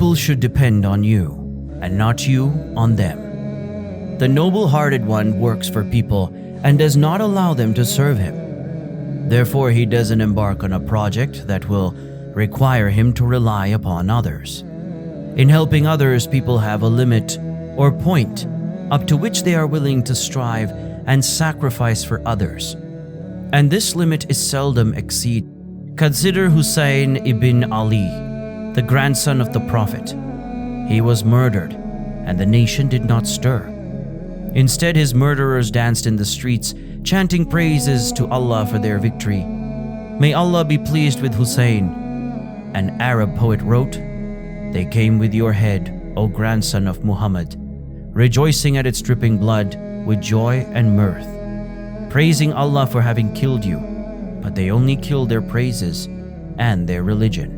people should depend on you, and not you on them. The noble-hearted one works for people and does not allow them to serve him. Therefore, he doesn't embark on a project that will require him to rely upon others. In helping others, people have a limit or point up to which they are willing to strive and sacrifice for others. And this limit is seldom exceeded. Consider Hussein ibn Ali, the grandson of the Prophet. He was murdered, and the nation did not stir. Instead, his murderers danced in the streets, chanting praises to Allah for their victory. May Allah be pleased with Hussein. An Arab poet wrote, "They came with your head, O grandson of Muhammad, rejoicing at its dripping blood with joy and mirth, praising Allah for having killed you, but they only killed their praises and their religion."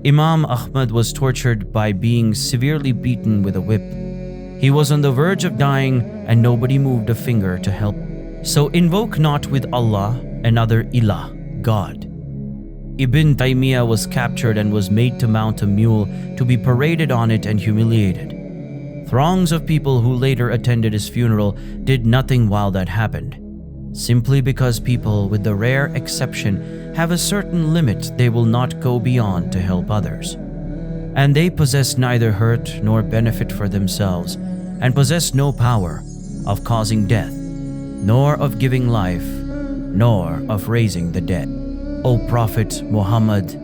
Imam Ahmad was tortured by being severely beaten with a whip. He was on the verge of dying and nobody moved a finger to help. So invoke not with Allah another ilah, God. Ibn Taymiyyah was captured and was made to mount a mule to be paraded on it and humiliated. Throngs of people who later attended his funeral did nothing while that happened, simply because people, with the rare exception, have a certain limit they will not go beyond to help others. And they possess neither hurt nor benefit for themselves, and possess no power of causing death, nor of giving life, nor of raising the dead. O Prophet Muhammad,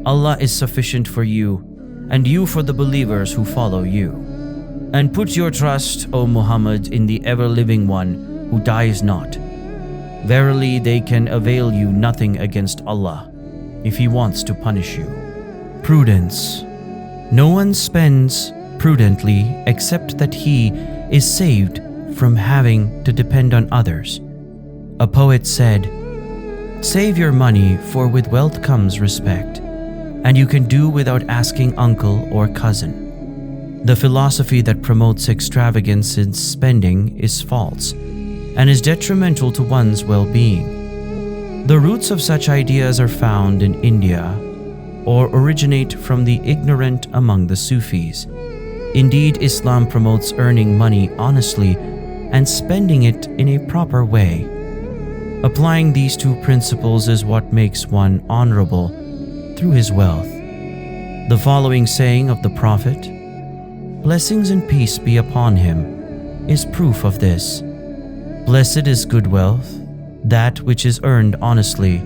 Allah is sufficient for you, and you for the believers who follow you. And put your trust, O Muhammad, in the ever-living one who dies not. Verily, they can avail you nothing against Allah if He wants to punish you. Prudence. No one spends prudently except that he is saved from having to depend on others. A poet said, "Save your money, for with wealth comes respect, and you can do without asking uncle or cousin." The philosophy that promotes extravagance in spending is false and is detrimental to one's well-being. The roots of such ideas are found in India or originate from the ignorant among the Sufis. Indeed, Islam promotes earning money honestly and spending it in a proper way. Applying these two principles is what makes one honorable through his wealth. The following saying of the Prophet, "Blessings and peace be upon him," is proof of this. Blessed is good wealth, that which is earned honestly,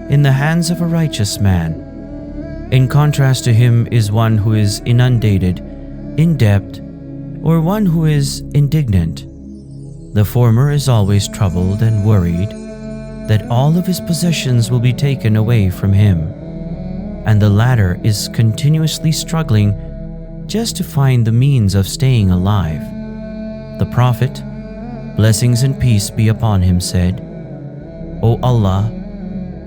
in the hands of a righteous man. In contrast to him is one who is inundated, in debt, or one who is indignant. The former is always troubled and worried that all of his possessions will be taken away from him, and the latter is continuously struggling just to find the means of staying alive. The Prophet, blessings and peace be upon him, said, "O Allah,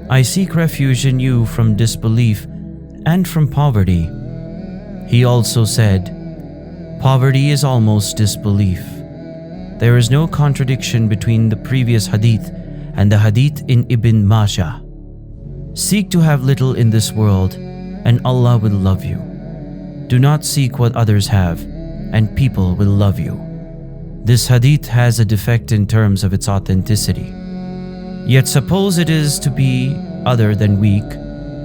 I seek refuge in you from disbelief and from poverty." He also said, "Poverty is almost disbelief." There is no contradiction between the previous hadith and the hadith in Ibn Majah. Seek to have little in this world, and Allah will love you. Do not seek what others have, and people will love you. This hadith has a defect in terms of its authenticity. Yet suppose it is to be other than weak,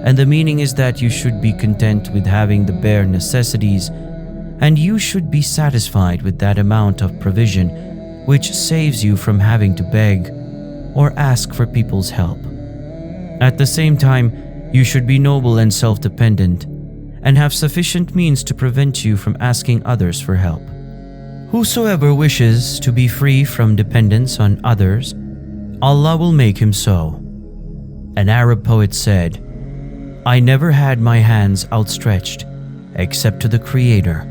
and the meaning is that you should be content with having the bare necessities, and you should be satisfied with that amount of provision which saves you from having to beg or ask for people's help. At the same time, you should be noble and self-dependent, and have sufficient means to prevent you from asking others for help. Whosoever wishes to be free from dependence on others, Allah will make him so. An Arab poet said, "I never had my hands outstretched except to the Creator,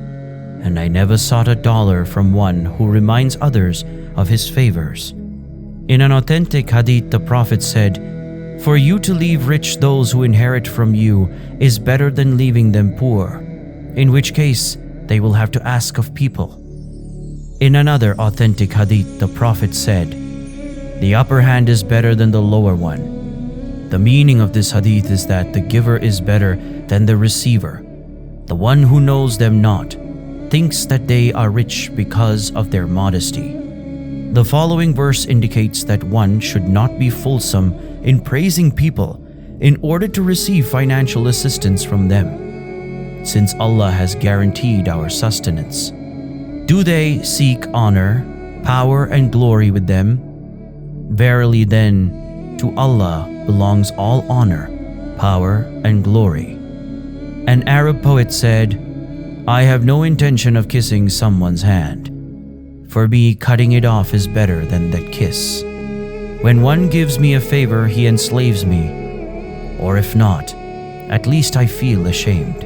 and I never sought a dollar from one who reminds others of his favors." In an authentic hadith, the Prophet said, "For you to leave rich those who inherit from you is better than leaving them poor, in which case they will have to ask of people." In another authentic hadith, the Prophet said, "The upper hand is better than the lower one." The meaning of this hadith is that the giver is better than the receiver, The one who knows them not thinks that they are rich because of their modesty. The following verse indicates that one should not be fulsome in praising people in order to receive financial assistance from them, since Allah has guaranteed our sustenance. Do they seek honor, power, and glory with them? Verily then, to Allah belongs all honor, power, and glory. An Arab poet said, "I have no intention of kissing someone's hand. For me, cutting it off is better than that kiss. When one gives me a favor, he enslaves me, or if not, at least I feel ashamed."